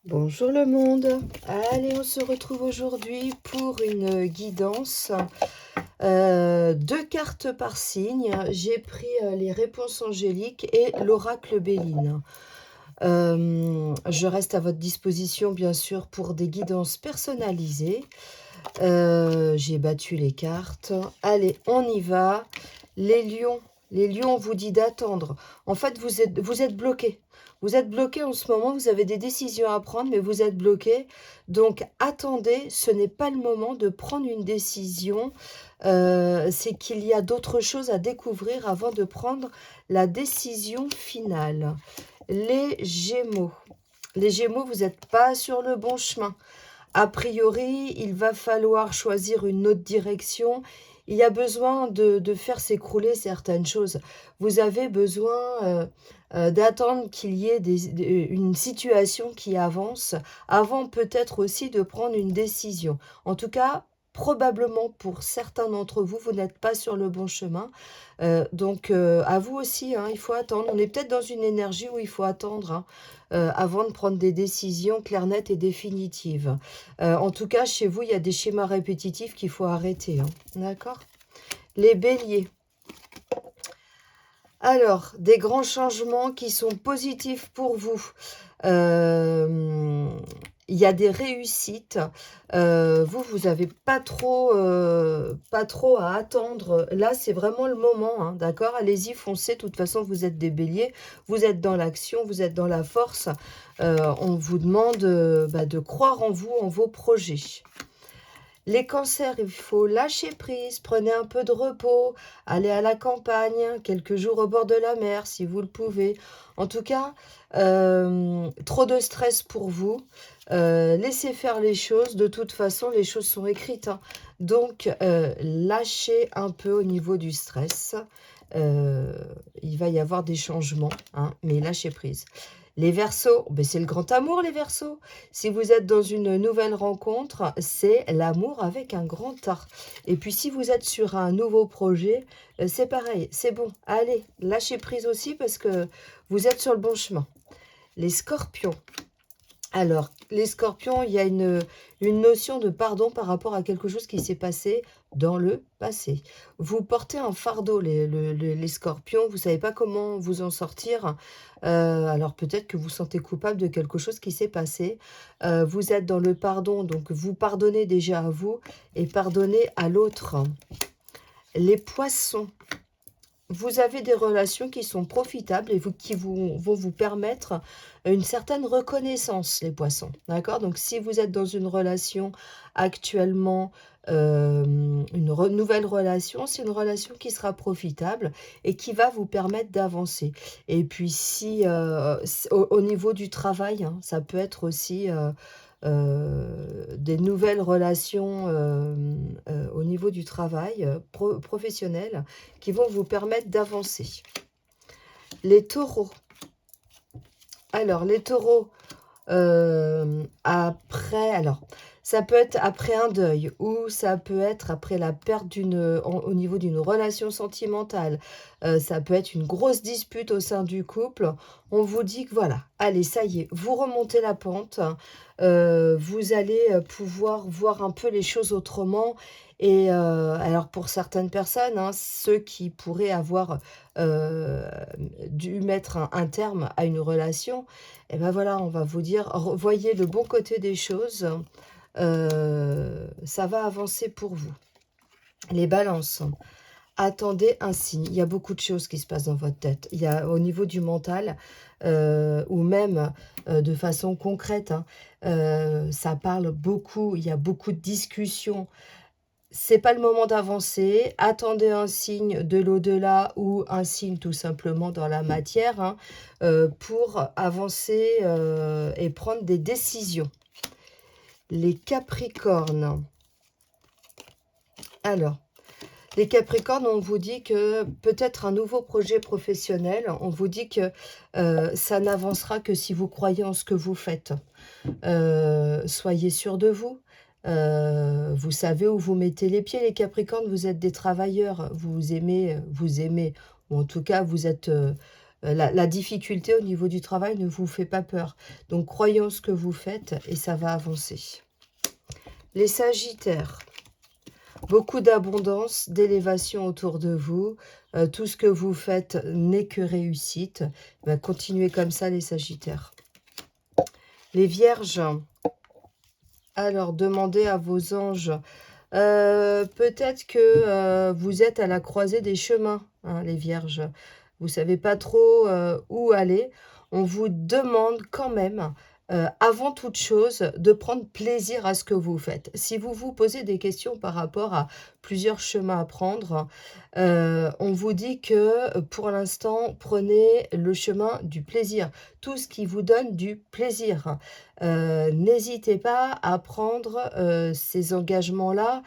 Bonjour le monde. Allez, on se retrouve aujourd'hui pour une guidance. 2 cartes par signe. J'ai pris, les réponses angéliques et l'oracle Béline. Je reste à votre disposition bien sûr pour des guidances personnalisées. J'ai battu les cartes. Allez, on y va. Les lions, les lions, on vous dit d'attendre. En fait, vous êtes bloqués. Vous êtes bloqués en ce moment, vous avez des décisions à prendre, mais vous êtes bloqués. Donc attendez, ce n'est pas le moment de prendre une décision. C'est qu'il y a d'autres choses à découvrir avant de prendre la décision finale. Les Gémeaux. Les Gémeaux, vous n'êtes pas sur le bon chemin. A priori, il va falloir choisir une autre direction. Il y a besoin de faire s'écrouler certaines choses. Vous avez besoin, d'attendre qu'il y ait une situation qui avance avant peut-être aussi de prendre une décision. En tout cas, probablement pour certains d'entre vous, vous n'êtes pas sur le bon chemin. Donc à vous aussi, hein, il faut attendre. On est peut-être dans une énergie où il faut attendre, hein, avant de prendre des décisions claires, nettes et définitives. En tout cas, chez vous, il y a des schémas répétitifs qu'il faut arrêter, hein. D'accord? Les béliers. Alors, des grands changements qui sont positifs pour vous. Hem, il y a des réussites. Vous avez pas trop à attendre. Là, c'est vraiment le moment, hein, d'accord? Allez-y, foncez. De toute façon, vous êtes des béliers. Vous êtes dans l'action, vous êtes dans la force. On vous demande, de croire en vous, en vos projets. Les cancers, il faut lâcher prise, prenez un peu de repos, allez à la campagne, quelques jours au bord de la mer si vous le pouvez. En tout cas, trop de stress pour vous. Laissez faire les choses. De toute façon, les choses sont écrites, hein. Donc, lâchez un peu au niveau du stress. Heu, il va y avoir des changements, hein, mais lâchez prise. Les Verseaux, beh, c'est le grand amour les Verseaux. Si vous êtes dans une nouvelle rencontre, c'est l'amour avec un grand A. Et puis si vous êtes sur un nouveau projet, c'est pareil, c'est bon. Allez, lâchez prise aussi parce que vous êtes sur le bon chemin. Les Scorpions. Alors, les scorpions, il y a une notion de pardon par rapport à quelque chose qui s'est passé dans le passé. Vous portez un fardeau, les scorpions, vous ne savez pas comment vous en sortir. Alors peut-être que vous sentez coupable de quelque chose qui s'est passé. Vous êtes dans le pardon, donc vous pardonnez déjà à vous et pardonnez à l'autre. Les poissons. Vous avez des relations qui sont profitables et qui vont vous permettre une certaine reconnaissance, les poissons, d'accord? Donc si vous êtes dans une relation actuellement, nouvelle relation, c'est une relation qui sera profitable et qui va vous permettre d'avancer. Et puis si, au niveau du travail, hein, ça peut être aussi, des nouvelles relations, au niveau du travail, professionnel qui vont vous permettre d'avancer. Les taureaux. Alors les taureaux, ça peut être après un deuil ou ça peut être après la perte au niveau d'une relation sentimentale. Ça peut être une grosse dispute au sein du couple. On vous dit que voilà, allez, ça y est, vous remontez la pente, vous allez, pouvoir voir un peu les choses autrement et alors pour certaines personnes, hein, ceux qui pourraient avoir, heu, dû mettre un terme à une relation, et ben voilà, on va vous dire: Voyez le bon côté des choses, ça va avancer pour vous». Les balances, attendez un signe. Il y a beaucoup de choses qui se passent dans votre tête. Il y a au niveau du mental, ou même, de façon concrète, hein, ça parle beaucoup, il y a beaucoup de discussions. C'est pas le moment d'avancer, attendez un signe de l'au-delà ou un signe tout simplement dans la matière, hein, pour avancer, et prendre des décisions. Les Capricornes. Alors, les Capricornes, on vous dit que peut-être un nouveau projet professionnel, on vous dit que, ça n'avancera que si vous croyez en ce que vous faites. Soyez sûrs de vous, vous savez où vous mettez les pieds les Capricornes, vous êtes des travailleurs, vous aimez ou en tout cas vous êtes, la difficulté au niveau du travail ne vous fait pas peur. Donc croyez en ce que vous faites et ça va avancer. Les Sagittaires. Beaucoup d'abondance, d'élévation autour de vous. Tout ce que vous faites n'est que réussite. Continuez comme ça les Sagittaires. Les Vierges. Alors, demandez à vos anges. Peut-être que vous êtes à la croisée des chemins, hein, les Vierges. Vous ne savez pas trop où aller. On vous demande quand même, avant toute chose, de prendre plaisir à ce que vous faites. Si vous vous posez des questions par rapport à plusieurs chemins à prendre, on vous dit que pour l'instant, prenez le chemin du plaisir. Tout ce qui vous donne du plaisir. N'hésitez pas à prendre ces engagements-là.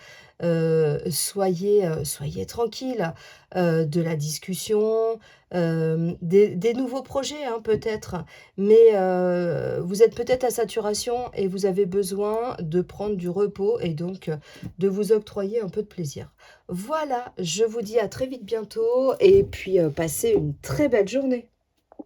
Soyez tranquille. De la discussion, des nouveaux projets hein, peut-être. Mais vous êtes peut-être à saturation et vous avez besoin de prendre du repos et donc de vous octroyer un peu de plaisir. Voilà, je vous dis à très vite bientôt et puis passez une très belle journée.